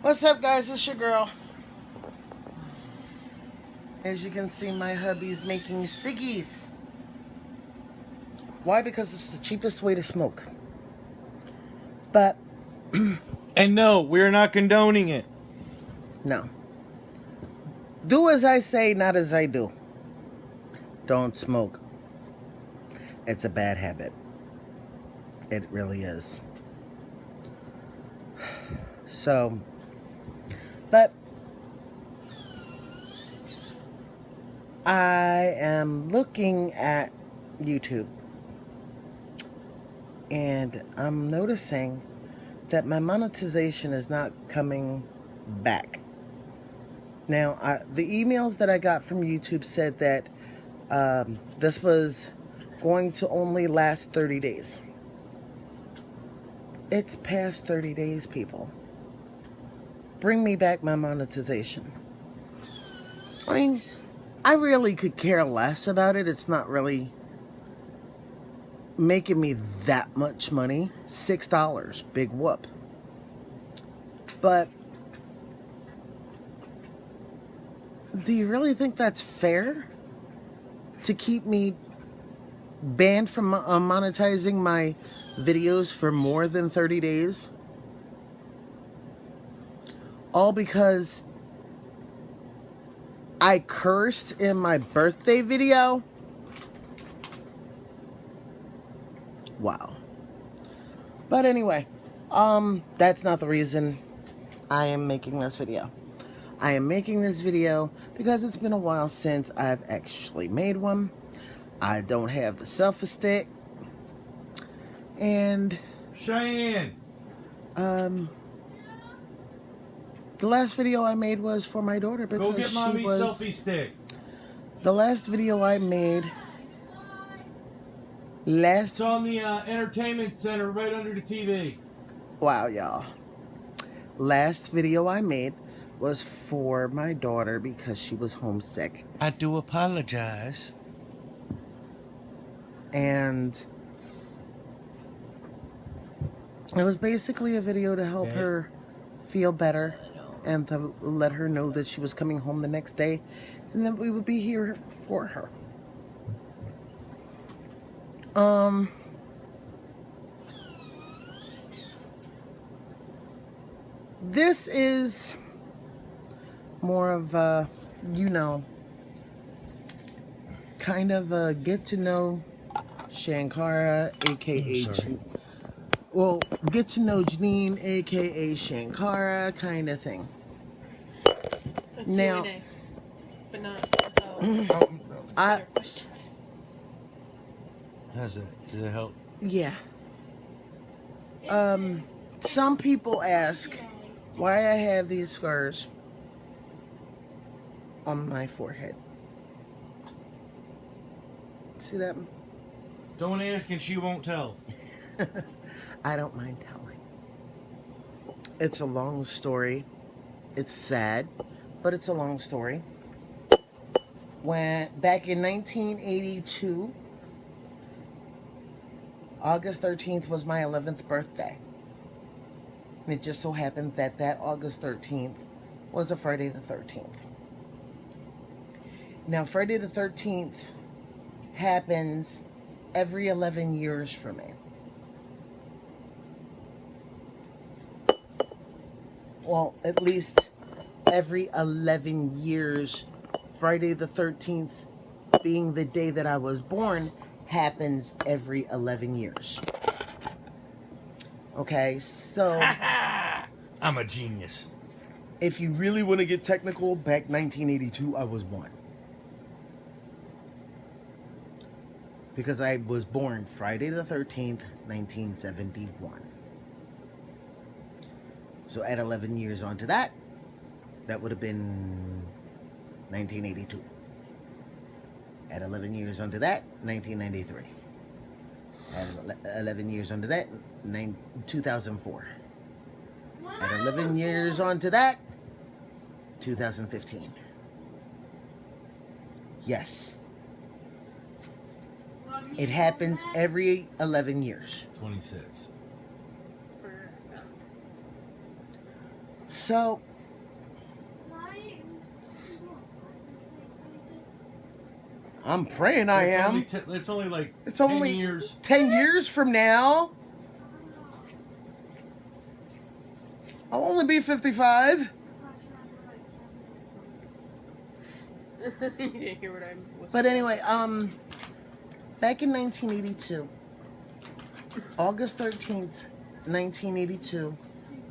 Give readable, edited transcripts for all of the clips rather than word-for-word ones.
What's up, guys? It's your girl. As you can see, my hubby's making ciggies. Why? Because it's the cheapest way to smoke. But, And no, we're not condoning it. no. Do as I say, not as I do. Don't smoke. It's a bad habit. It really is. So, but I am looking at YouTube and I'm noticing that my monetization is not coming back. Now, the emails that I got from YouTube said that this was going to only last 30 days. It's past 30 days, people. Bring me back my monetization. I mean, I really could care less about it. It's not really making me that much money. $6, big whoop. But do you really think that's fair to keep me banned from monetizing my videos for more than 30 days? All because I cursed in my birthday video? Wow. But anyway, that's not the reason I am making this video. I am making this video because it's been a while since I've actually made one. I don't have the selfie-stick. And Cheyenne. the last video I made was for my daughter because Go get mommy's selfie stick. The last video I made It's on the entertainment center right under the TV. Wow, y'all. Last video I made was for my daughter because she was homesick. I do apologize. And it was basically a video to help her feel better and to let her know that she was coming home the next day and that we would be here for her. This is more of a, kind of a get to know Shankara, aka get to know Janine, aka Shankara, kind of thing. Now, but not other questions. How's it? Does it help? Yeah. Some people ask why I have these scars on my forehead. See that? Don't ask and she won't tell. I don't mind telling. It's a long story. It's sad, but it's a long story. When back in 1982, August 13th was my 11th birthday. And it just so happened that August 13th was a Friday the 13th. Now, Friday the 13th happens every 11 years for me. Well, at least every 11 years, Friday the 13th being the day that I was born, happens every 11 years. Okay, so I'm a genius. if you really want to get technical, back 1982, I was born. Because I was born Friday the 13th, 1971. So add 11 years onto that, that would have been 1982. Add 11 years onto that, 1993. Add 11 years onto that, 2004. Add 11 years onto that, 2015. Yes. It happens every 11 years. 26. So, I'm praying I am. It's only like It's 10 only years. 10 years from now. I'll only be 55. You didn't hear what I was. But anyway, back in 1982, August 13th, 1982,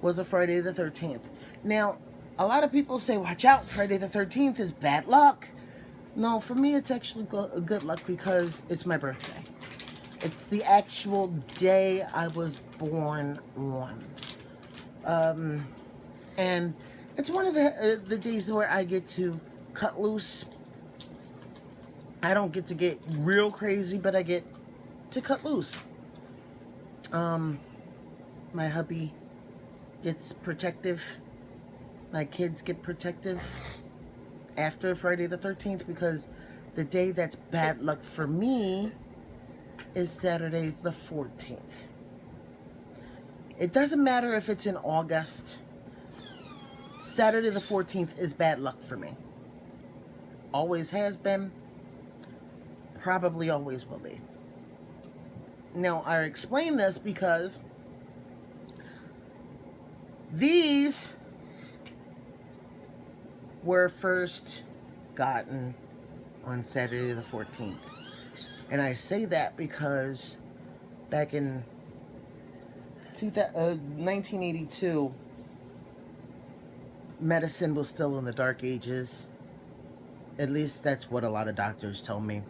was a Friday the 13th. Now, a lot of people say, watch out, Friday the 13th is bad luck. No, for me, it's actually good luck because it's my birthday. It's the actual day I was born on. And it's one of the days where I get to cut loose. I don't get to get real crazy, but I get to cut loose. My hubby gets protective. My kids get protective after Friday the 13th because the day that's bad luck for me is Saturday the 14th. It doesn't matter if it's in August. Saturday the 14th is bad luck for me. Always has been. Probably always will be. Now, I explain this because these were first gotten on Saturday the 14th. And I say that because back in 1982, medicine was still in the dark ages. At least that's what a lot of doctors tell me.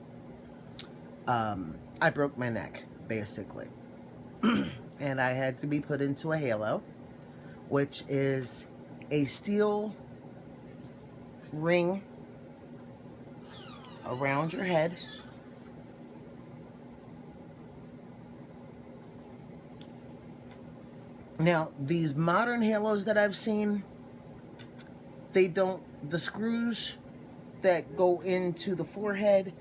I broke my neck, basically. And I had to be put into a halo, which is a steel ring around your head. Now, these modern halos that I've seen, the screws that go into the forehead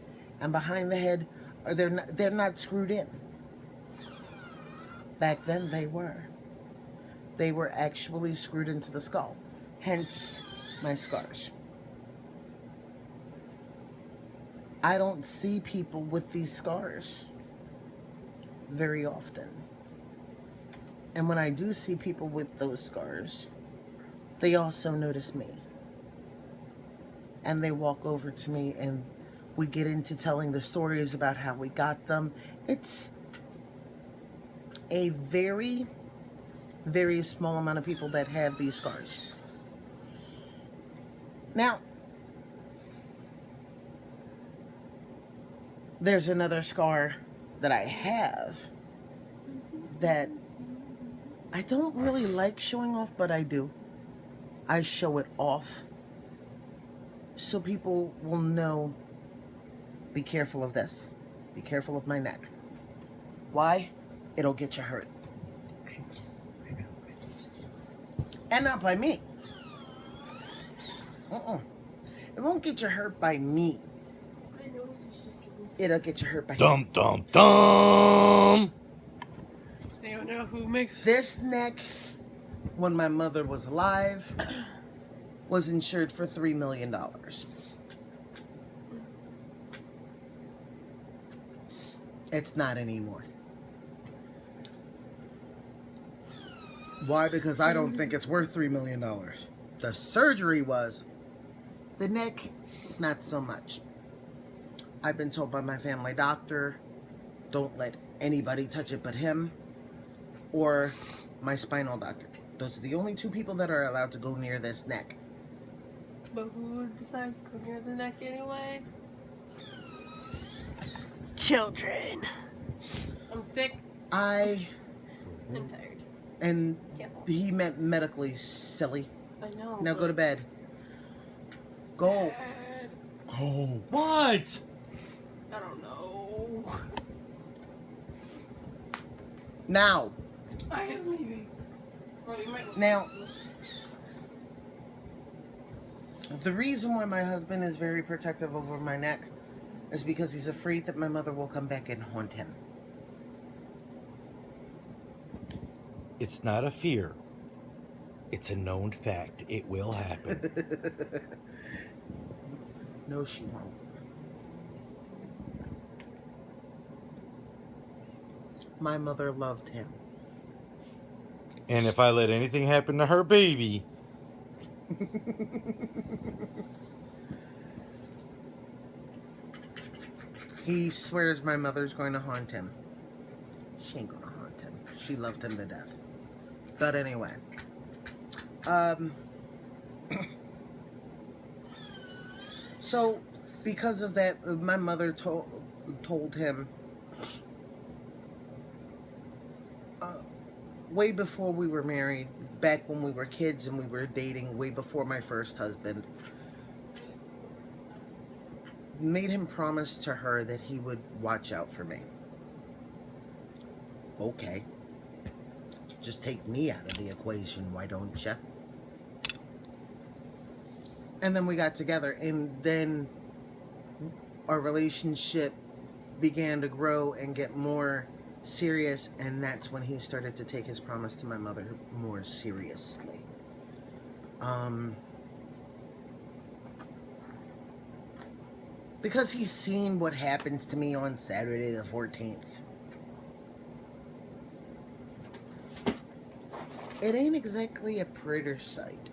and behind the head, they're not screwed in. Back then they were. They were actually screwed into the skull. Hence my scars. I don't see people with these scars very often. And when I do see people with those scars, they also notice me. And they walk over to me and we get into telling the stories about how we got them. It's a very, very small amount of people that have these scars. Now, there's another scar that I have that I don't really like showing off, but I do. I show it off so people will know, be careful of this. Be careful of my neck. Why? It'll get you hurt. And not by me. It won't get you hurt by me. It'll get you hurt by Dum dum dum. They don't know who makes this neck. When my mother was alive, was insured for $3 million. It's not anymore. Why? Because I don't think it's worth $3 million. The surgery was. The neck, not so much. I've been told by my family doctor, don't let anybody touch it but him or my spinal doctor. Those are the only two people that are allowed to go near this neck. But who decides to go near the neck anyway? Children. I'm sick. I'm tired. And Careful. he meant medically, silly. I know. Now go to bed. Go. Oh, what? I don't know. Now. I am leaving. Well, you might. Now. The reason why my husband is very protective over my neck is because he's afraid that my mother will come back and haunt him. It's not a fear. It's a known fact. It will happen. No, she won't. My mother loved him. And if I let anything happen to her baby, He swears my mother's going to haunt him. She ain't gonna haunt him. She loved him to death. But anyway. So, because of that, my mother told him way before we were married, back when we were kids and we were dating, way before my first husband, made him promise to her that he would watch out for me. Okay. Just take me out of the equation, why don't you? And then we got together, and then our relationship began to grow and get more serious, and that's when he started to take his promise to my mother more seriously. Because he's seen what happens to me on Saturday the 14th. It ain't exactly a pretty sight.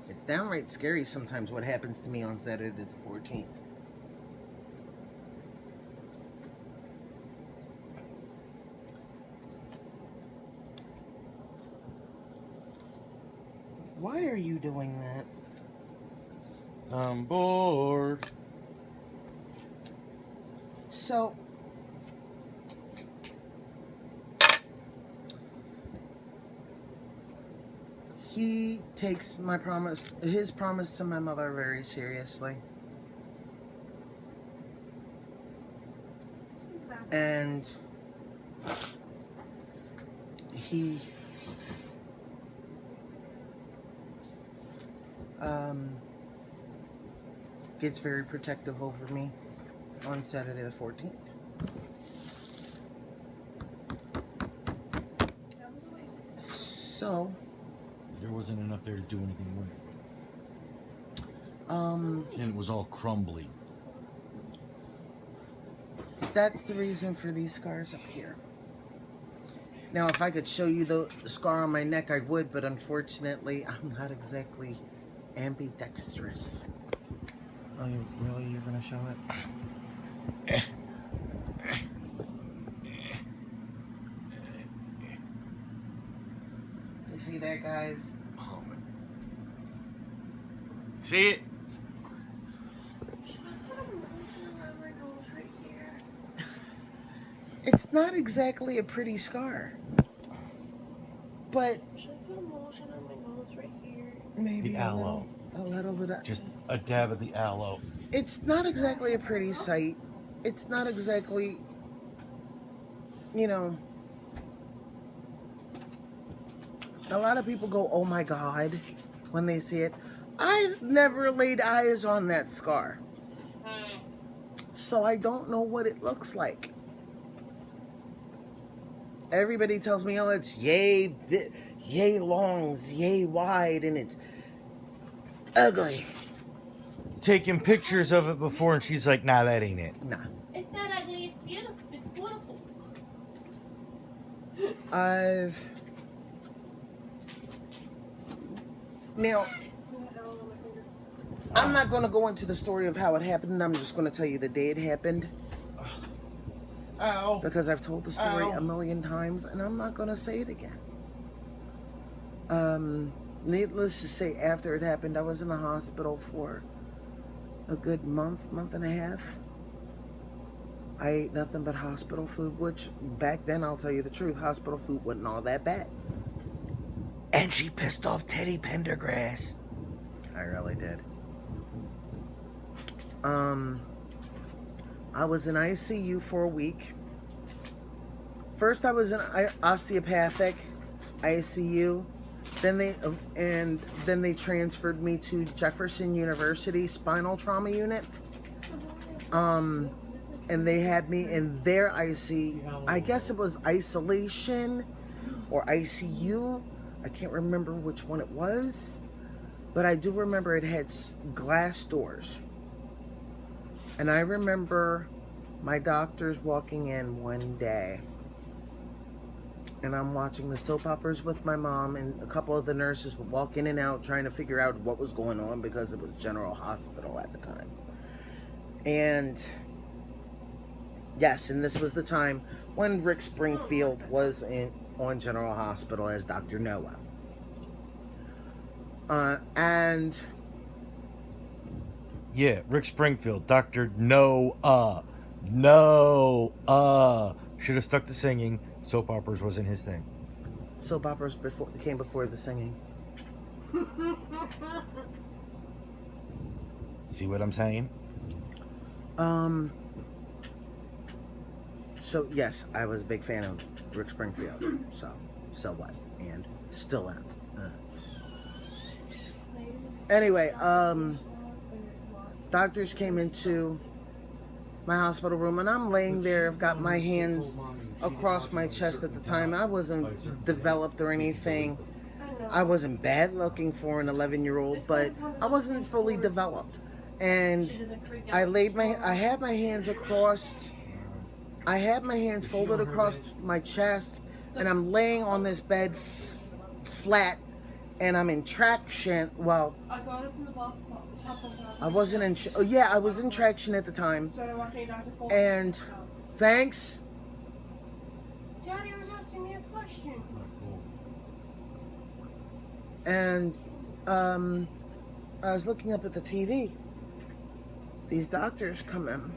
It's downright scary sometimes what happens to me on Saturday the 14th. Why are you doing that? I'm bored. So, he takes his promise to my mother very seriously. And he gets very protective over me on Saturday the 14th. So, There wasn't enough there to do anything with it. And it was all crumbly. That's the reason for these scars up here. Now, if I could show you the scar on my neck, I would, but unfortunately, I'm not exactly ambidextrous. Oh, you're gonna show it? You see that, guys? Oh, man. See it? It's not exactly a pretty scar. But Should I put a lotion on my nose right here? maybe The aloe. a little bit of... Just a dab of the aloe. It's not exactly a pretty sight. It's not exactly, you know... A lot of people go, oh my God, when they see it. I've never laid eyes on that scar. So I don't know what it looks like. Everybody tells me, oh, it's yay long, yay wide, and it's ugly. Taking pictures of it before, and she's like, nah, that ain't it. Nah. It's not ugly, it's beautiful. It's beautiful. Now, I'm not going to go into the story of how it happened. I'm just going to tell you the day it happened. Ow. Because I've told the story Ow. a million times, and I'm not going to say it again. Needless to say, after it happened, I was in the hospital for a good month and a half. I ate nothing but hospital food, which back then, I'll tell you the truth, hospital food wasn't all that bad. And she pissed off Teddy Pendergrass. I really did. I was in ICU for a week. First, I was in osteopathic ICU. Then they transferred me to Jefferson University spinal trauma unit. And they had me in their I guess it was isolation or ICU. I can't remember which one it was, but I do remember it had glass doors. And I remember my doctors walking in one day, and I'm watching the soap operas with my mom, and a couple of the nurses would walk in and out trying to figure out what was going on because it was General Hospital at the time. And yes, and this was the time when Rick Springfield was on General Hospital as Dr. Noah. And Yeah, Rick Springfield, Dr. Noah. Should have stuck to singing. Soap operas wasn't his thing. soap operas came before the singing. See what I'm saying? So yes, I was a big fan of Rick Springfield. So what? And still am. Anyway, doctors came into my hospital room, and I'm laying there. I've got my hands across my chest at the time. I wasn't developed or anything. I wasn't bad looking for an 11-year-old, but I wasn't fully developed. And I had my hands across. I had my hands folded across my chest, and I'm laying on this bed flat, and I'm in traction. Well, I got it from the top of the I wasn't in. I was in traction at the time. And thanks. Daddy was asking me a question. And I was looking up at the TV. These doctors come in.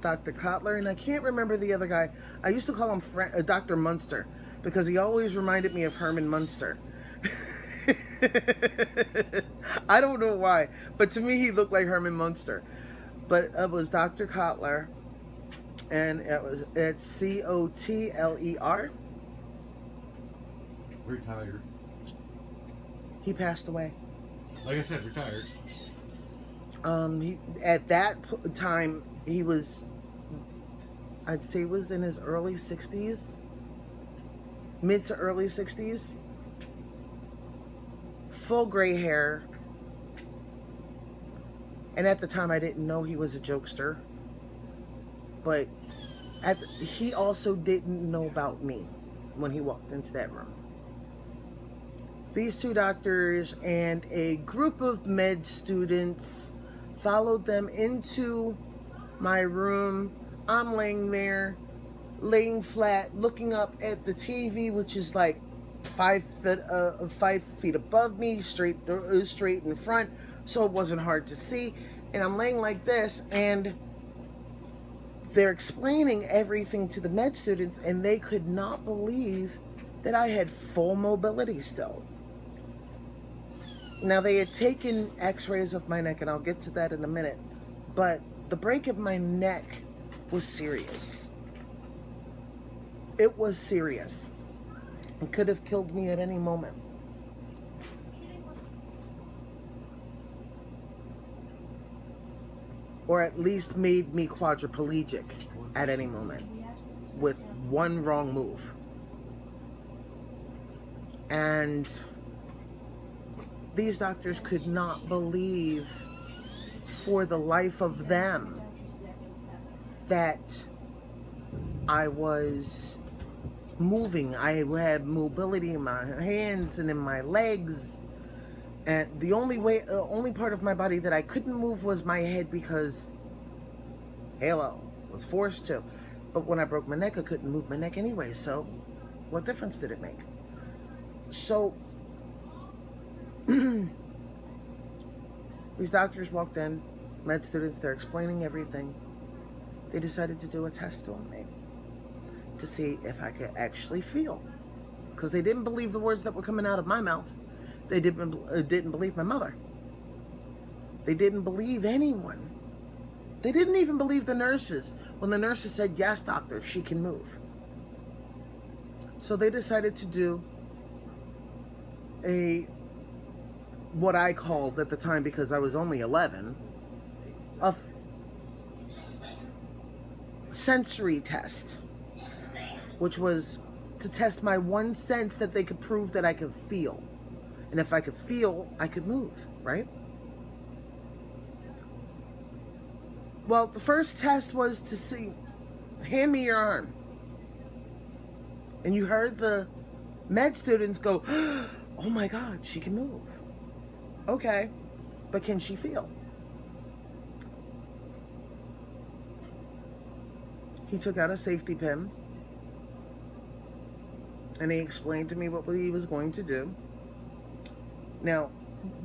Dr. Kotler, and I can't remember the other guy. I used to call him Dr. Munster because he always reminded me of Herman Munster. I don't know why, but to me he looked like Herman Munster. But it was Dr. Kotler, and it's Cotler. Retired. He passed away. Like I said, retired. At that time, he was, I'd say, was in his early 60s, mid to early 60s, full gray hair, and at the time I didn't know he was a jokester, but he also didn't know about me when he walked into that room. These two doctors and a group of med students followed them into my room. I'm laying there, laying flat, looking up at the TV, which is like 5 feet above me, straight in front, so it wasn't hard to see. And I'm laying like this, and they're explaining everything to the med students, and they could not believe that I had full mobility still. Now, they had taken x-rays of my neck, and I'll get to that in a minute, but the break of my neck was serious. It was serious. It could have killed me at any moment. Or at least made me quadriplegic at any moment with one wrong move. And these doctors could not believe for the life of them that I was moving. I had mobility in my hands and in my legs. And the only part of my body that I couldn't move was my head because, was forced to. But when I broke my neck, I couldn't move my neck anyway. So what difference did it make? So these doctors walked in, med students, they're explaining everything. They decided to do a test on me to see if I could actually feel. Because they didn't believe the words that were coming out of my mouth. They didn't believe my mother. They didn't believe anyone. They didn't even believe the nurses when the nurses said, "Yes, doctor, she can move." So they decided to do what I called at the time, because I was only 11, a sensory test, which was to test my one sense that they could prove that I could feel. And if I could feel, I could move, right? Well, the first test was to see, hand me your arm. And you heard the med students go, oh my God, she can move. Okay, but can she feel? He took out a safety pin and he explained to me what he was going to do. Now,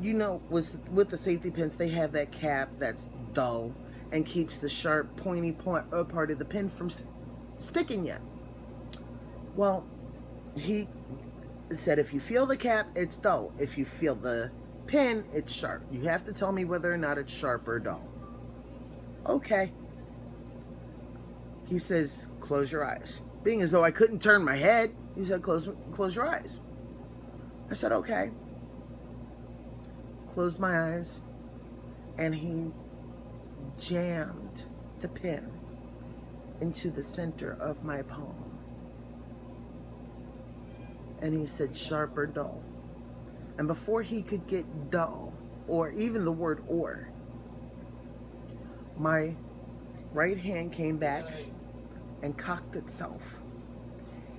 you know, with the safety pins, they have that cap that's dull and keeps the sharp, pointy part of the pin from sticking you. Well, he said if you feel the cap, it's dull. If you feel the pin, it's sharp. You have to tell me whether or not it's sharp or dull. Okay. He says, close your eyes. Being as though I couldn't turn my head, he said, close your eyes. I said, okay. Closed my eyes, and he jammed the pin into the center of my palm. And he said, sharp or dull. And before he could get dull, or even the word or, my right hand came back and cocked itself.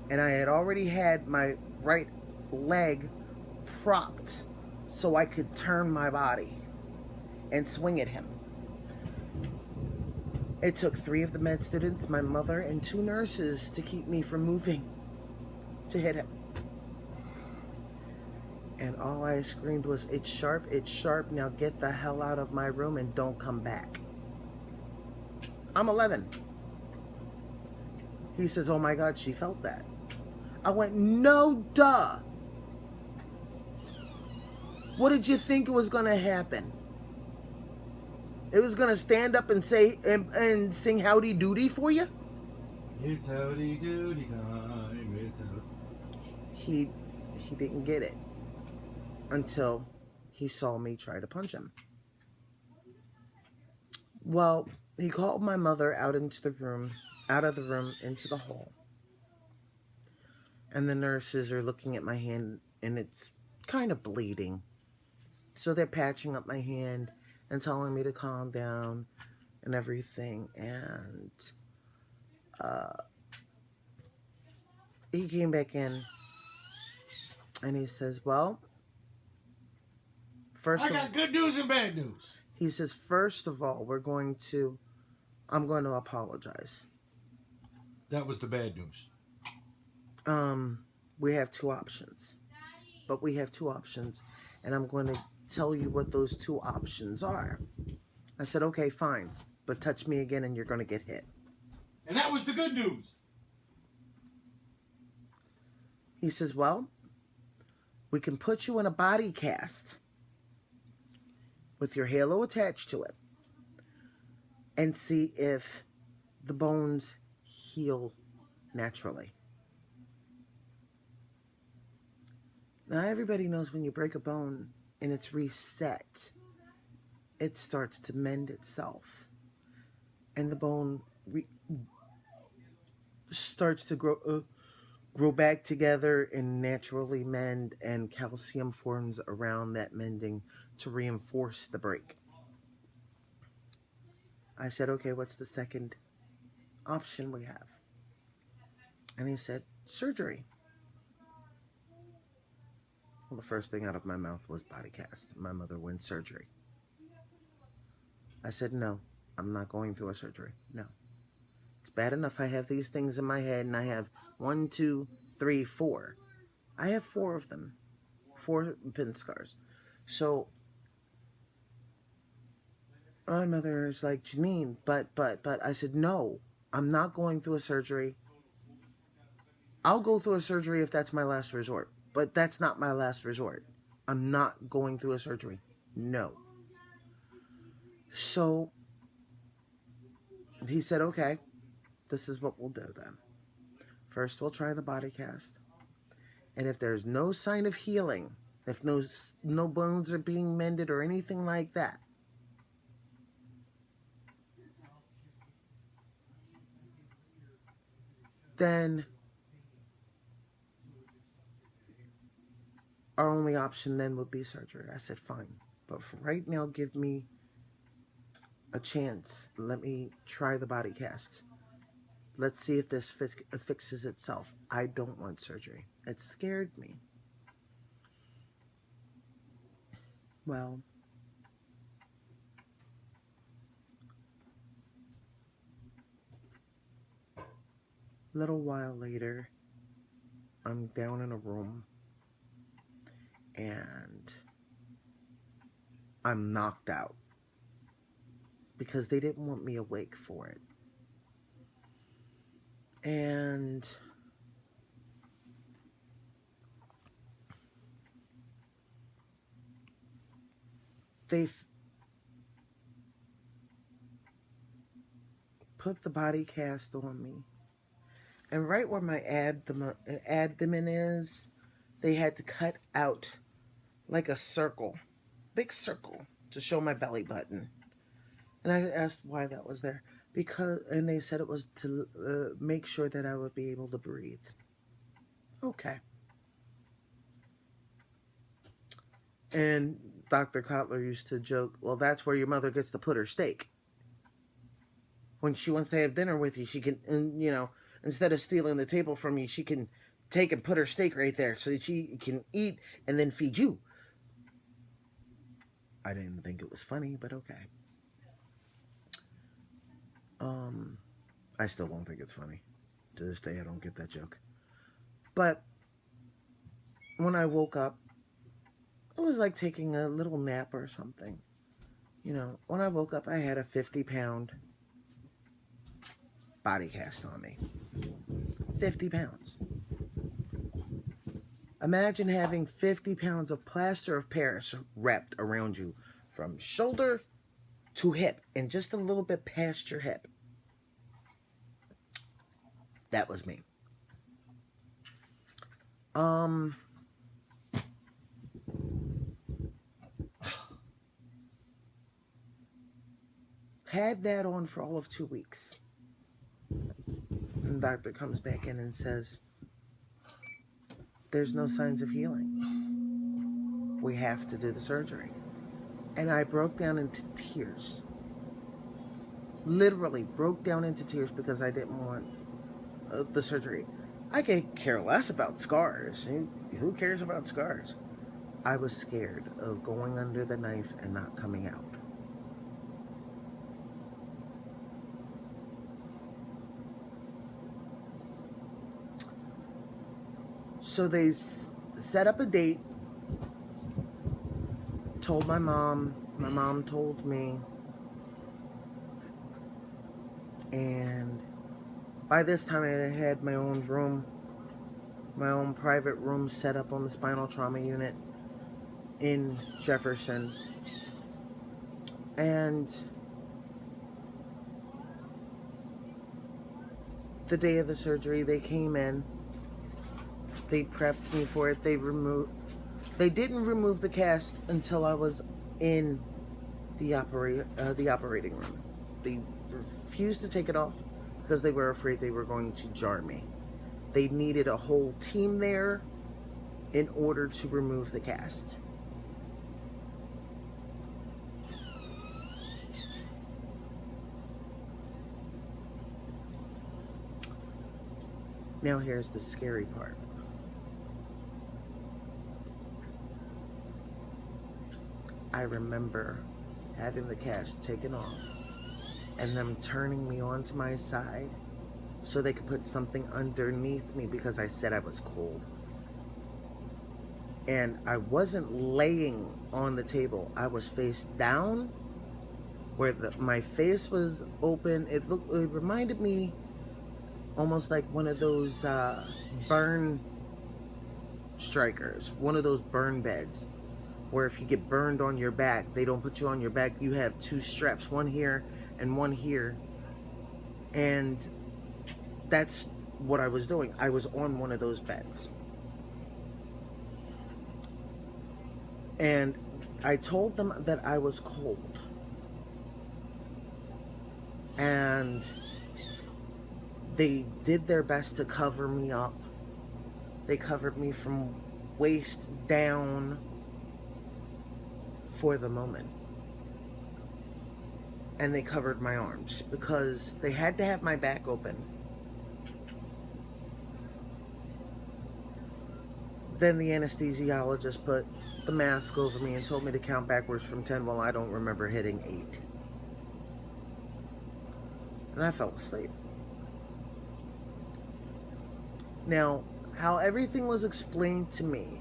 And I had already had my right leg propped so I could turn my body and swing at him. It took 3 of the med students, my mother, and 2 nurses to keep me from moving to hit him. And all I screamed was, it's sharp, now get the hell out of my room and don't come back. I'm 11. He says, oh my God, she felt that. I went, no duh. What did you think was going to happen? It was going to stand up and say and sing Howdy Doody for you? It's howdy doody time. It's howdy. He didn't get it until he saw me try to punch him. Well, he called my mother out of the room, into the hall. And the nurses are looking at my hand, and it's kind of bleeding. So they're patching up my hand and telling me to calm down and everything. And he came back in, and he says, well, I got good news and bad news. He says, first of all, I'm going to apologize. That was the bad news. We have 2 options. But we have 2 options, and I'm going to tell you what those 2 options are. I said, okay, fine, but touch me again and you're going to get hit. And that was the good news. He says, well, we can put you in a body cast with your halo attached to it and see if the bones heal naturally. Now, everybody knows when you break a bone and it's reset, it starts to mend itself. And the bone starts to grow back together and naturally mend, and calcium forms around that mending to reinforce the break. I said, okay, what's the second option we have? And he said, surgery. Well, the first thing out of my mouth was body cast. My mother went surgery. I said, no, I'm not going through a surgery. No. It's bad enough I have these things in my head, and I have 1, 2, 3, 4. I have 4 of them. 4 pin scars. So my mother is like, Janine, but I said, no, I'm not going through a surgery. I'll go through a surgery if that's my last resort. But that's not my last resort. I'm not going through a surgery. No. So he said, okay, this is what we'll do then. First, we'll try the body cast. And if there's no sign of healing, if no bones are being mended or anything like that, then our only option then would be surgery. I said, fine. But for right now, give me a chance. Let me try the body cast. Let's see if this fixes itself. I don't want surgery. It scared me. Well, a little while later, I'm down in a room and I'm knocked out because they didn't want me awake for it. And they put the body cast on me. And right where my abdomen is, they had to cut out like a circle, big circle, to show my belly button. And I asked why that was there. And they said it was to make sure that I would be able to breathe. Okay. And Dr. Kotler used to joke, well, that's where your mother gets to put her steak. When she wants to have dinner with you, she can, instead of stealing the table from you, she can take and put her steak right there so that she can eat and then feed you. I didn't think it was funny, but okay. I still don't think it's funny. To this day, I don't get that joke. But when I woke up, it was like taking a little nap or something. When I woke up, I had a 50-pound body cast on me. 50 pounds. Imagine having 50 pounds of plaster of Paris wrapped around you from shoulder to hip and just a little bit past your hip. That was me. Had that on for all of 2 weeks. And the doctor comes back in and says, there's no signs of healing. We have to do the surgery. And I broke down into tears. Literally broke down into tears because I didn't want the surgery. I could care less about scars. Who cares about scars? I was scared of going under the knife and not coming out. So they set up a date, told my mom told me, and by this time I had my own room, my own private room set up on the spinal trauma unit in Jefferson. And the day of the surgery, they came in. They prepped me for it. They didn't remove the cast until I was in the operating room. They refused to take it off because they were afraid they were going to jar me. They needed a whole team there in order to remove the cast. Now here's the scary part. I remember having the cast taken off and them turning me onto my side so they could put something underneath me because I said I was cold. And I wasn't laying on the table. I was face down where my face was open. It reminded me almost like one of those burn strikers, one of those burn beds, where if you get burned on your back, they don't put you on your back. You have two straps, one here and one here. And that's what I was doing. I was on one of those beds. And I told them that I was cold. And they did their best to cover me up. They covered me from waist down for the moment. And they covered my arms because they had to have my back open. Then the anesthesiologist put the mask over me and told me to count backwards from 10. Well, I don't remember hitting 8. And I fell asleep. Now, how everything was explained to me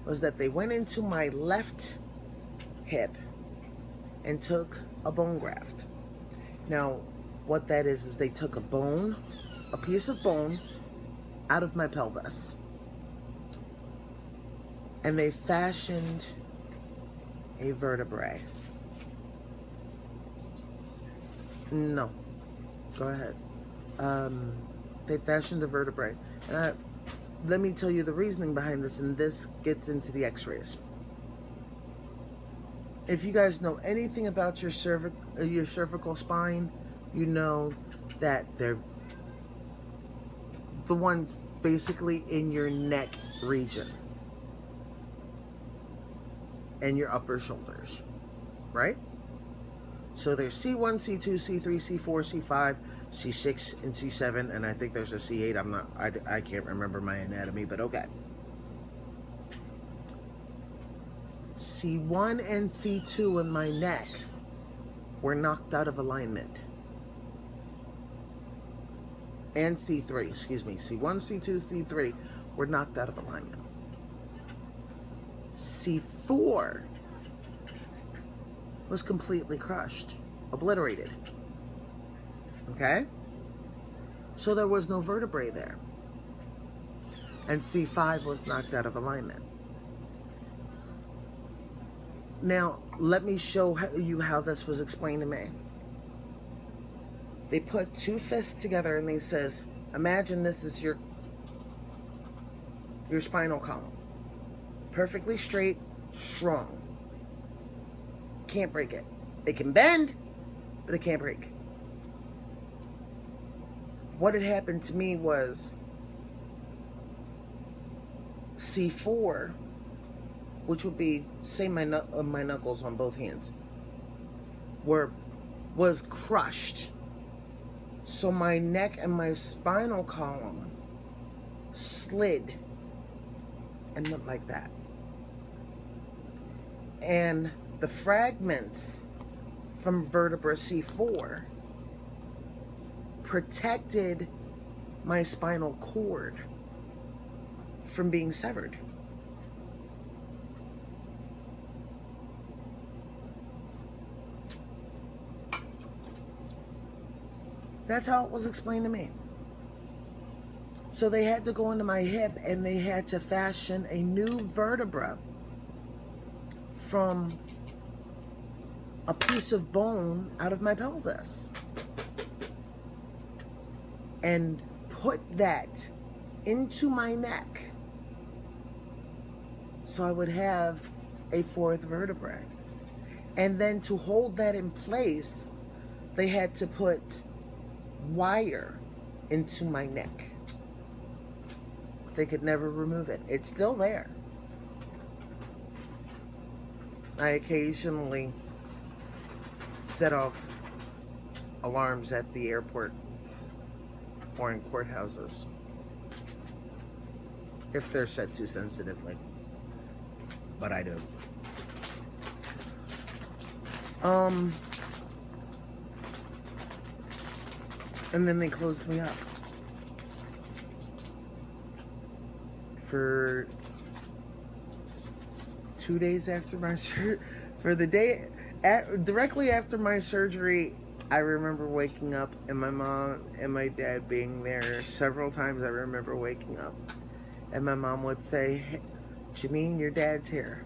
was that they went into my left hip and took a bone graft. Now, what that is they took a piece of bone out of my pelvis, and they fashioned a vertebrae. No. Go ahead. They fashioned a vertebrae. And let me tell you the reasoning behind this, and this gets into the x-rays. If you guys know anything about your cervical spine, you know that they're the ones basically in your neck region and your upper shoulders, right? So there's C1, C2, C3, C4, C5, C6, and C7, and I think there's a C8. I can't remember my anatomy, but okay. C1 and C2 in my neck were knocked out of alignment. And C3, excuse me. C1, C2, C3 were knocked out of alignment. C4 was completely crushed, obliterated. Okay? So there was no vertebrae there. And C5 was knocked out of alignment. Now, let me show you how this was explained to me. They put two fists together and they says, imagine this is your spinal column. Perfectly straight, strong. Can't break it. It can bend, but it can't break. What had happened to me was C4, which would be, say, my knuckles on both hands, was crushed. So my neck and my spinal column slid and went like that. And the fragments from vertebra C4 protected my spinal cord from being severed. That's how it was explained to me. So they had to go into my hip and they had to fashion a new vertebra from a piece of bone out of my pelvis and put that into my neck so I would have a fourth vertebrae. And then to hold that in place, they had to put wire into my neck. They could never remove it. It's still there. I occasionally set off alarms at the airport or in courthouses if they're set too sensitively. But I do. And then they closed me up for 2 days after my for the day directly after my surgery. I remember waking up and my mom and my dad being there several times. I remember waking up and my mom would say, "Hey, Janine, your dad's here."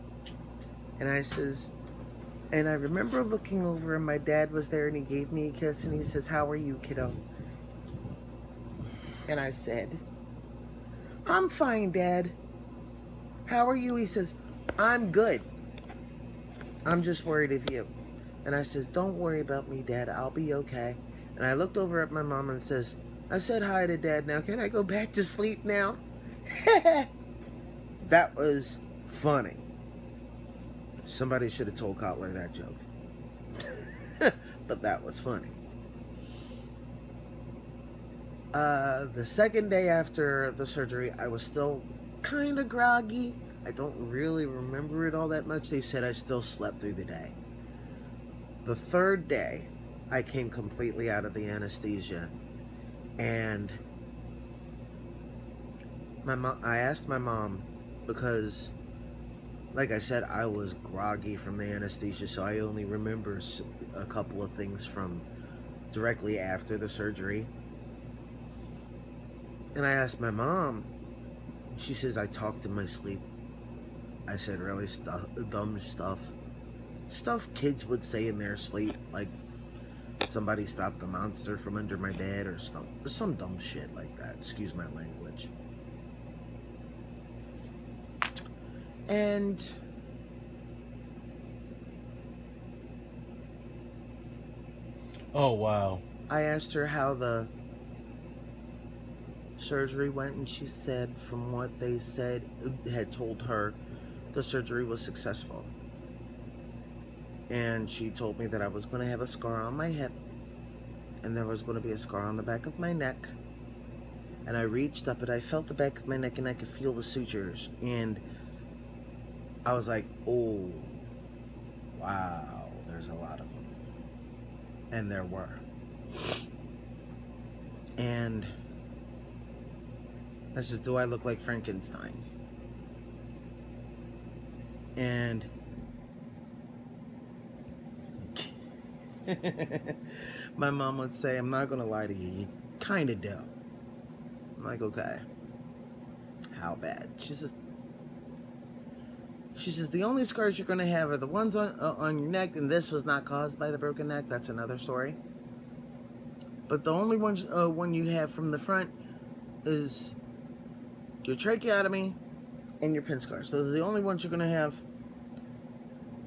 And I says, and I remember looking over and my dad was there and he gave me a kiss and he says, "How are you, kiddo?" And I said, "I'm fine, Dad. How are you?" He says, "I'm good. I'm just worried of you." And I says, "Don't worry about me, Dad. I'll be okay." And I looked over at my mom and says, "I said hi to Dad now. Can I go back to sleep now?" That was funny. Somebody should have told Kotler that joke. But that was funny. The second day after the surgery, I was still kind of groggy. I don't really remember it all that much. They said I still slept through the day. The third day, I came completely out of the anesthesia, and I asked my mom, because, like I said, I was groggy from the anesthesia, so I only remember a couple of things from directly after the surgery. And I asked my mom. She says I talked in my sleep. I said really dumb stuff. Stuff kids would say in their sleep, like somebody stopped the monster from under my bed or some dumb shit like that. Excuse my language. And Oh, wow. I asked her how the surgery went, and she said from what they had told her, the surgery was successful. And she told me that I was going to have a scar on my hip, and there was going to be a scar on the back of my neck. And I reached up and I felt the back of my neck and I could feel the sutures, and I was like, oh wow, there's a lot of them. And there were. And I said, do I look like Frankenstein? And my mom would say, I'm not gonna lie to you, you kind of do. I'm like, okay, how bad? She says, the only scars you're gonna have are the ones on your neck, and this was not caused by the broken neck. That's another story. But the only one you have from the front is your tracheotomy and your pin scars. Those are the only ones you're gonna have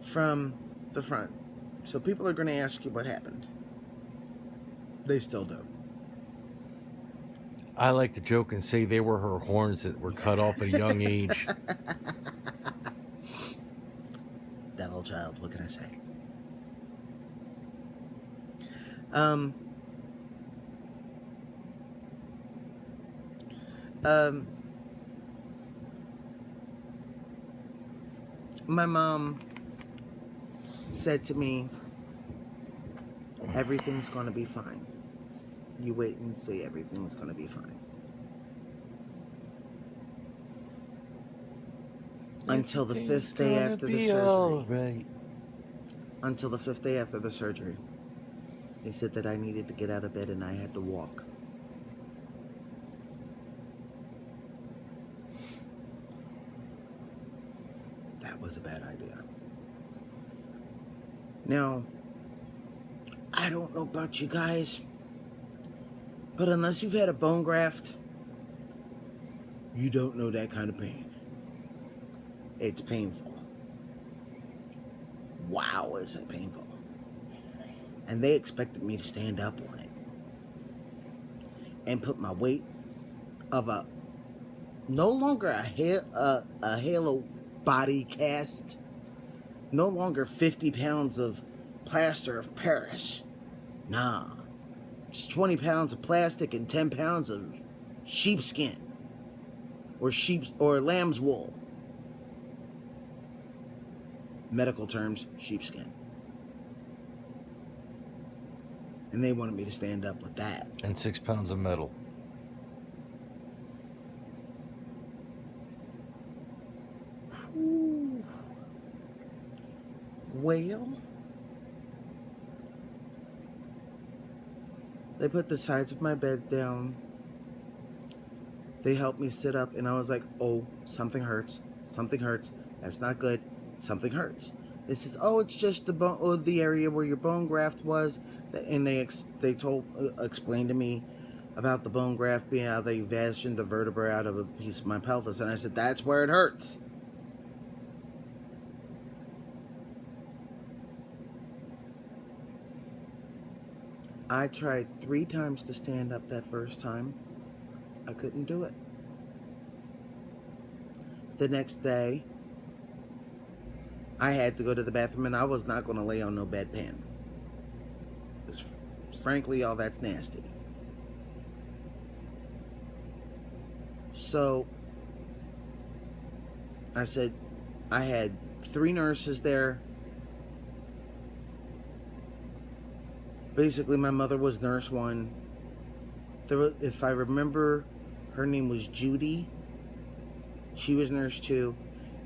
from the front. So people are gonna ask you what happened. They still do. I like to joke and say they were her horns that were cut off at a young age. Devil child, what can I say? My mom said to me, everything's gonna be fine. You wait and see, everything's gonna be fine. Until the fifth day after the surgery. Right. Until the fifth day after the surgery. They said that I needed to get out of bed and I had to walk. That was a bad idea. Now, I don't know about you guys, but unless you've had a bone graft, you don't know that kind of pain. It's painful. Wow, is it painful. And they expected me to stand up on it and put my weight of no longer a Halo body cast, no longer 50 pounds of plaster of Paris. Nah, it's 20 pounds of plastic and 10 pounds of sheepskin or lamb's wool. Medical terms, sheepskin. And they wanted me to stand up with that. And 6 pounds of metal. Ooh. Well, they put the sides of my bed down. They helped me sit up, and I was like, oh, something hurts. Something hurts. That's not good. Something hurts. They says, oh, it's just the area where your bone graft was. And they explained to me about the bone graft being how they fashioned the vertebrae out of a piece of my pelvis. And I said, that's where it hurts. I tried 3 times to stand up that first time. I couldn't do it. The next day, I had to go to the bathroom, and I was not going to lay on no bedpan. Because frankly, all that's nasty. So, I said, I had 3 nurses there. Basically, my mother was nurse 1. There was, if I remember, her name was Judy. She was nurse 2.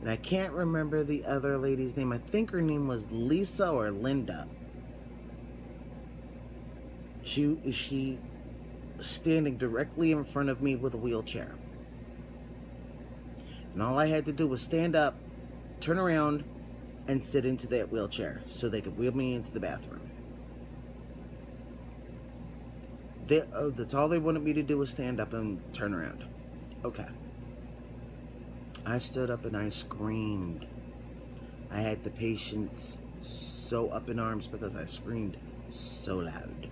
And I can't remember the other lady's name. I think her name was Lisa or Linda. She standing directly in front of me with a wheelchair. And all I had to do was stand up, turn around, and sit into that wheelchair so they could wheel me into the bathroom. That's all they wanted me to do was stand up and turn around. Okay. I stood up and I screamed. I had the patients so up in arms because I screamed so loud.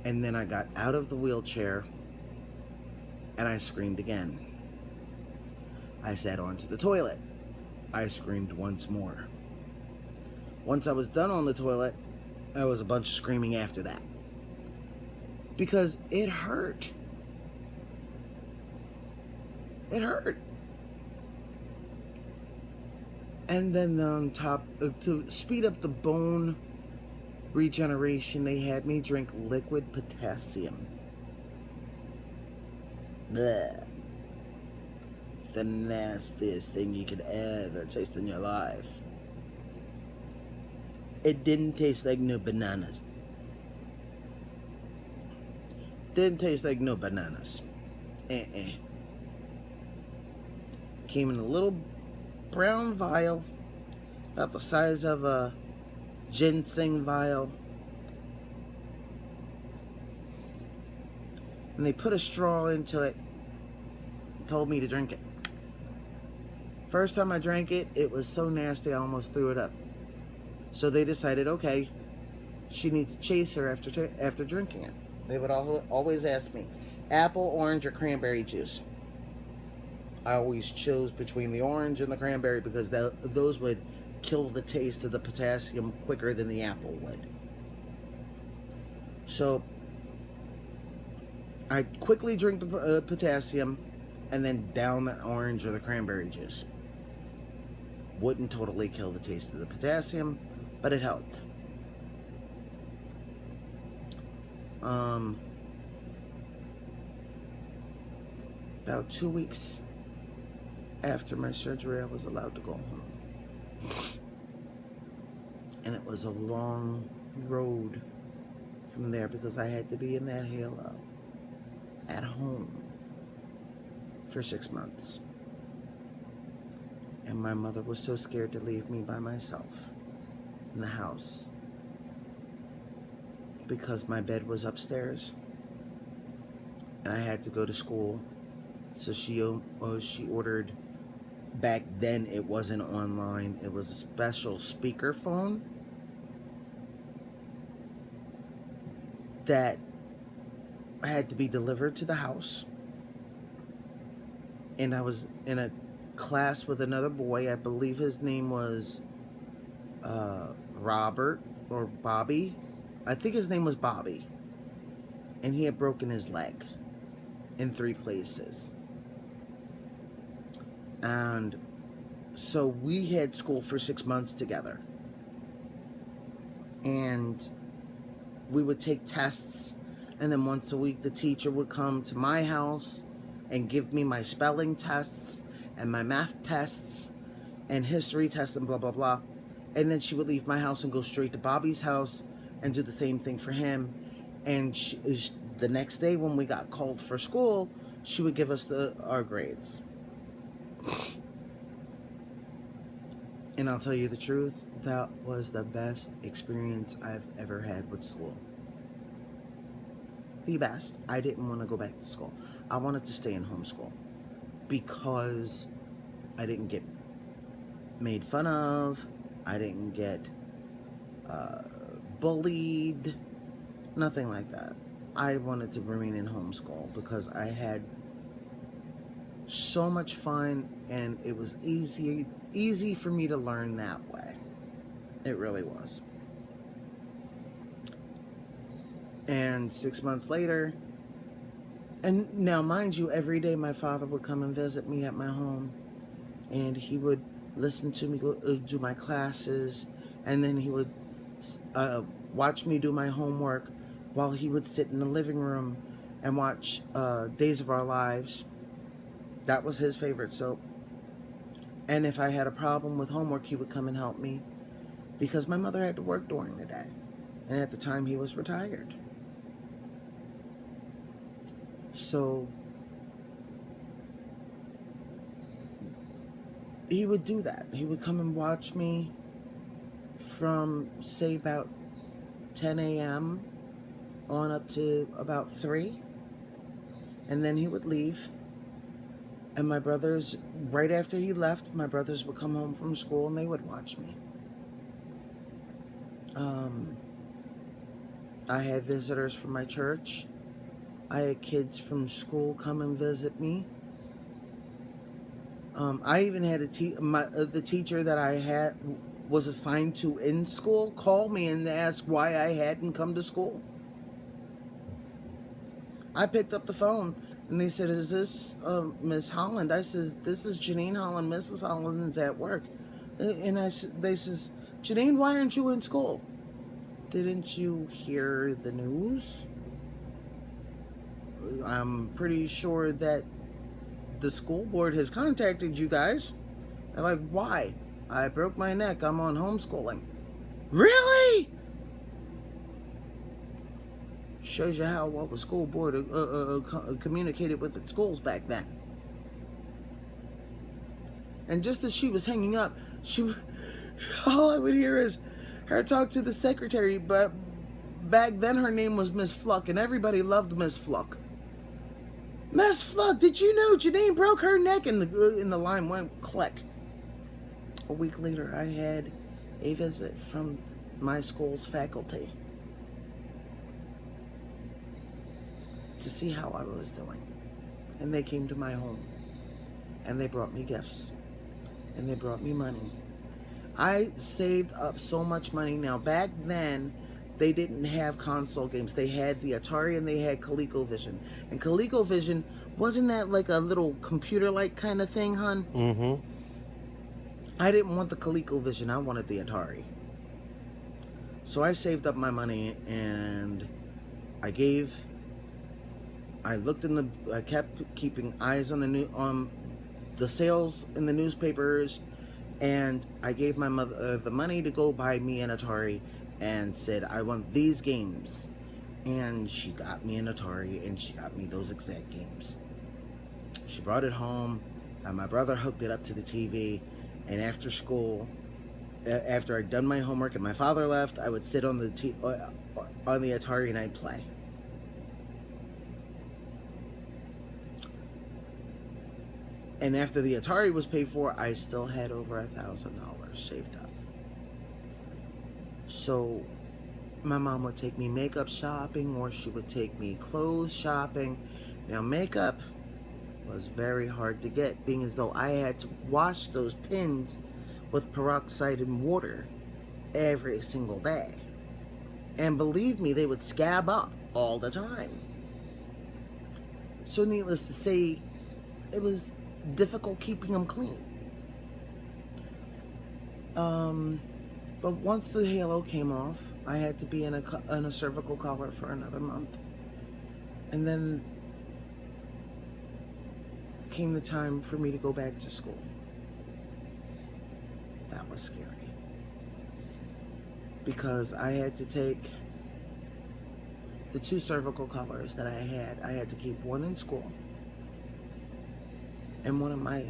And then I got out of the wheelchair and I screamed again. I sat onto the toilet. I screamed once more. Once I was done on the toilet, there was a bunch of screaming after that. Because it hurt. It hurt. And then on top, to speed up the bone regeneration, they had me drink liquid potassium. Blech. The nastiest thing you could ever taste in your life. It didn't taste like no bananas. Didn't taste like no bananas. Came in a little brown vial, about the size of a ginseng vial. And they put a straw into it and told me to drink it. First time I drank it, it was so nasty I almost threw it up. So they decided, okay, she needs a chaser after drinking it. They would always ask me, apple, orange, or cranberry juice. I always chose between the orange and the cranberry because those would kill the taste of the potassium quicker than the apple would. So I quickly drink the potassium and then down the orange or the cranberry juice. Wouldn't totally kill the taste of the potassium, but it helped. About 2 weeks after my surgery, I was allowed to go home. And it was a long road from there because I had to be in that halo at home for 6 months. And my mother was so scared to leave me by myself in the house because my bed was upstairs and I had to go to school. So she ordered, back then it wasn't online, it was a special speakerphone that had to be delivered to the house. And I was in a class with another boy. I believe his name was Robert or Bobby. I think his name was Bobby. And he had broken his leg in 3 places. And so we had school for 6 months together. And we would take tests. And then once a week the teacher would come to my house and give me my spelling tests and my math tests and history tests and blah, blah, blah. And then she would leave my house and go straight to Bobby's house and do the same thing for him. And the next day when we got called for school, she would give us our grades. And I'll tell you the truth, that was the best experience I've ever had with school. The best. I didn't want to go back to school. I wanted to stay in homeschool because I didn't get made fun of. I didn't get bullied. Nothing like that. I wanted to remain in homeschool because I had so much fun, and it was easy for me to learn that way. It really was. And 6 months later, and now mind you, every day my father would come and visit me at my home, and he would listen to me do my classes, and then he would watch me do my homework while he would sit in the living room and watch Days of Our Lives. That was his favorite soap. And if I had a problem with homework, he would come and help me, because my mother had to work during the day, and at the time he was retired. So he would do that. He would come and watch me from, say, about 10 a.m. on up to about 3. And then he would leave. And my brothers, right after he left, my brothers would come home from school and they would watch me. I had visitors from my church. I had kids from school come and visit me. I even had the teacher that I was assigned to in school call me and ask why I hadn't come to school. I picked up the phone and they said, "Is this Miss Holland?" I says, "This is Janine Holland. Mrs. Holland's at work." And they says, "Janine, why aren't you in school?" "Didn't you hear the news? I'm pretty sure that the school board has contacted you guys." I'm like, "Why?" "I broke my neck. I'm on homeschooling." "Really?" Shows you how well the school board communicated with the schools back then. And just as she was hanging up, all I would hear is her talk to the secretary. But back then her name was Miss Fluck, and everybody loved Miss Fluck. "Miss Fluck, did you know Janine broke her neck?" And the line went click. A week later, I had a visit from my school's faculty to see how I was doing. And they came to my home. And they brought me gifts. And they brought me money. I saved up so much money. Now, back then, they didn't have console games. They had the Atari and they had ColecoVision. And ColecoVision, wasn't that like a little computer-like kind of thing, hon? Mm-hmm. I didn't want the ColecoVision. I wanted the Atari. So I saved up my money and I kept keeping eyes on the sales in the newspapers, and I gave my mother the money to go buy me an Atari and said, "I want these games." And she got me an Atari and she got me those exact games. She brought it home and my brother hooked it up to the TV, and after school, after I'd done my homework and my father left, I would sit on the Atari and I'd play. And after the Atari was paid for, I still had over $1,000 saved up. So my mom would take me makeup shopping, or she would take me clothes shopping. Now, makeup was very hard to get, being as though I had to wash those pins with peroxide and water every single day. And believe me, they would scab up all the time. So needless to say, it was difficult keeping them clean. But once the halo came off, I had to be in a cervical collar for another month. And then came the time for me to go back to school. That was scary. Because I had to take the 2 cervical collars that I had to keep one in school and one in my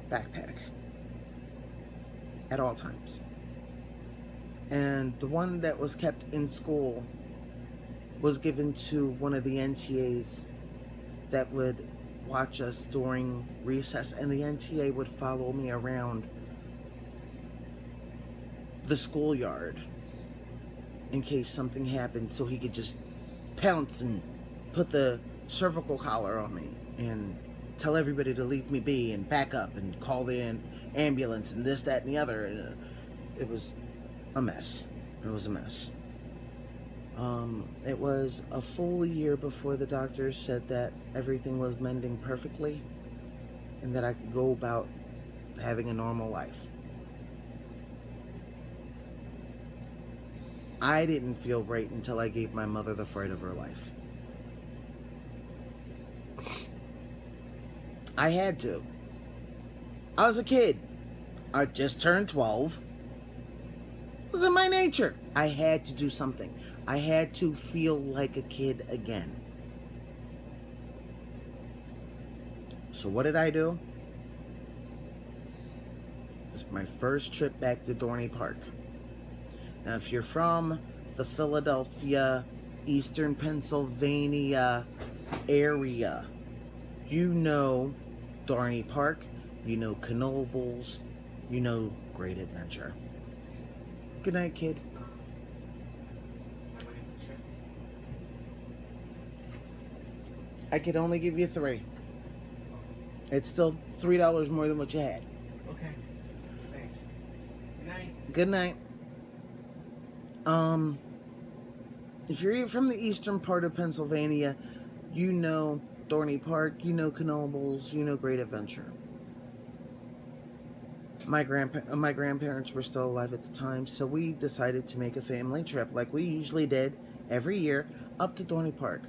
backpack at all times. And the one that was kept in school was given to one of the NTAs that would watch us during recess, and the NTA would follow me around the schoolyard in case something happened, so he could just pounce and put the cervical collar on me. And tell everybody to leave me be and back up and call the ambulance and this, that, and the other. It was a mess. It was a mess. It was a full year before the doctors said that everything was mending perfectly and that I could go about having a normal life. I didn't feel right until I gave my mother the fright of her life. I had to. I was a kid. I just turned 12. It was in my nature. I had to do something. I had to feel like a kid again. So what did I do? It was my first trip back to Dorney Park. Now, if you're from the Philadelphia, Eastern Pennsylvania area, you know Dorney Park, you know Knoebels, you know Great Adventure. Good night, kid. I could only give you 3. It's still $3 more than what you had. Okay. Thanks. Good night. Good night. If you're from the eastern part of Pennsylvania, you know Dorney Park, you know Knoebels, you know Great Adventure. My grandparents were still alive at the time, so we decided to make a family trip like we usually did every year up to Dorney Park.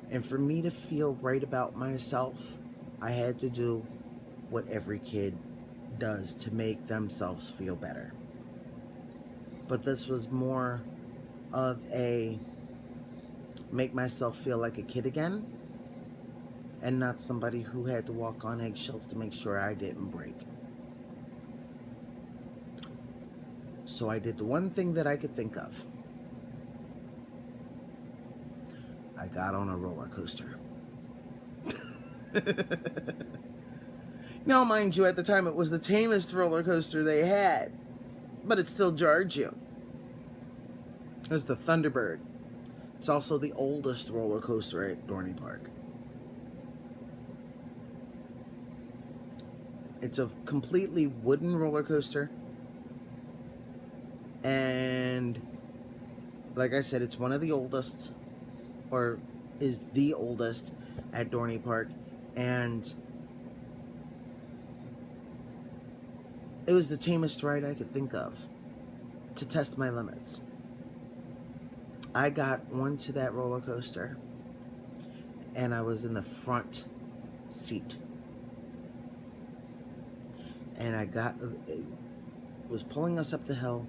And for me to feel right about myself, I had to do what every kid does to make themselves feel better. But this was more of a make myself feel like a kid again, and not somebody who had to walk on eggshells to make sure I didn't break. So I did the one thing that I could think of. I got on a roller coaster. Now, mind you, at the time it was the tamest roller coaster they had, but it still jarred you. It was the Thunderbird. It's also the oldest roller coaster at Dorney Park. It's a completely wooden roller coaster. And like I said, it's one of the oldest, or is the oldest at Dorney Park. And it was the tamest ride I could think of to test my limits. I got onto that roller coaster and I was in the front seat. And it was pulling us up the hill,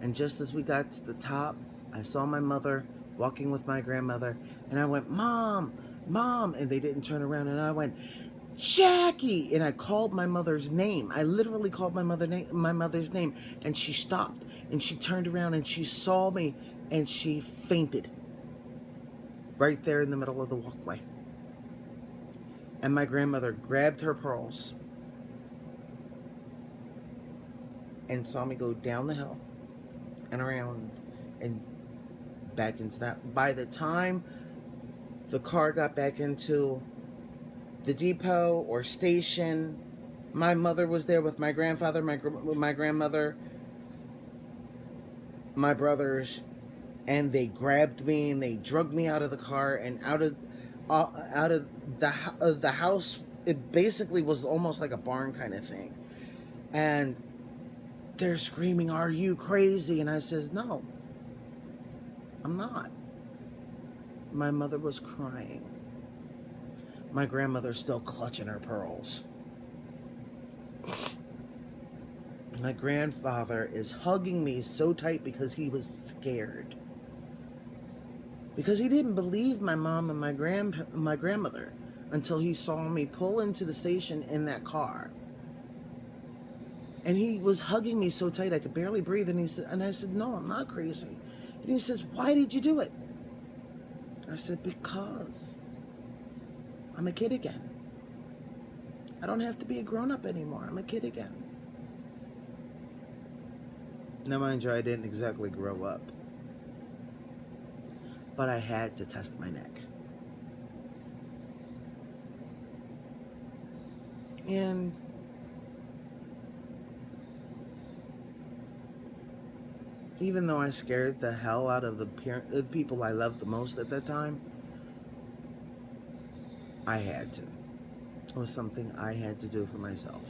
and just as we got to the top, I saw my mother walking with my grandmother, and I went, "Mom, Mom," and they didn't turn around, and I went, "Jackie," and I called my mother's name. I literally called my mother's name, and she stopped, and she turned around, and she saw me, and she fainted right there in the middle of the walkway. And my grandmother grabbed her pearls and saw me go down the hill and around and back into that. By the time the car got back into the depot or station, my mother was there with my grandfather, my grandmother, my brothers, and they grabbed me and they dragged me out of the car and out of the house. It basically was almost like a barn kind of thing, and they're screaming, "Are you crazy?" And I says, "No, I'm not." My mother was crying. My grandmother's still clutching her pearls. My grandfather is hugging me so tight because he was scared. Because he didn't believe my mom and my grandmother until he saw me pull into the station in that car. And he was hugging me so tight I could barely breathe. And I said, "No, I'm not crazy." And he says, "Why did you do it?" I said, "Because I'm a kid again. I don't have to be a grown-up anymore. I'm a kid again." Now, mind you, I didn't exactly grow up, but I had to test my neck. And even though I scared the hell out of the people I loved the most at that time, I had to. It was something I had to do for myself.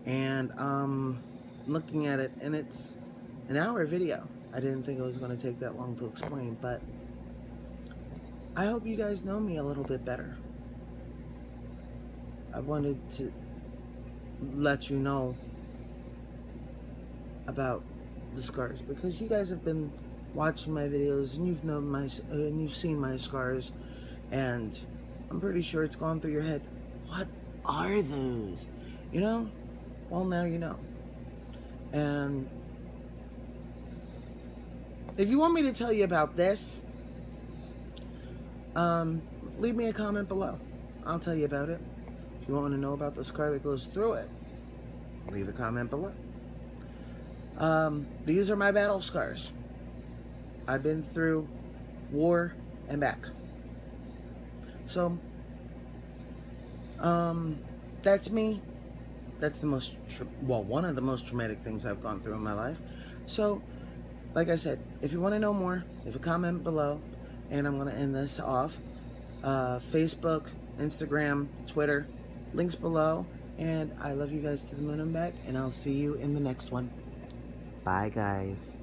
And looking at it, and it's an hour video. I didn't think it was going to take that long to explain, but I hope you guys know me a little bit better. I wanted to let you know about the scars, because you guys have been watching my videos and you've known and you've seen my scars, and I'm pretty sure it's gone through your head. What are those? You know? Well, now you know. And if you want me to tell you about this, leave me a comment below. I'll tell you about it. If you want to know about the scar that goes through it, leave a comment below. These are my battle scars. I've been through war and back. So, that's me. That's the most, one of the most traumatic things I've gone through in my life. So, like I said, if you want to know more, leave a comment below, and I'm going to end this off. Facebook, Instagram, Twitter, links below, and I love you guys to the moon and back, and I'll see you in the next one. Bye, guys.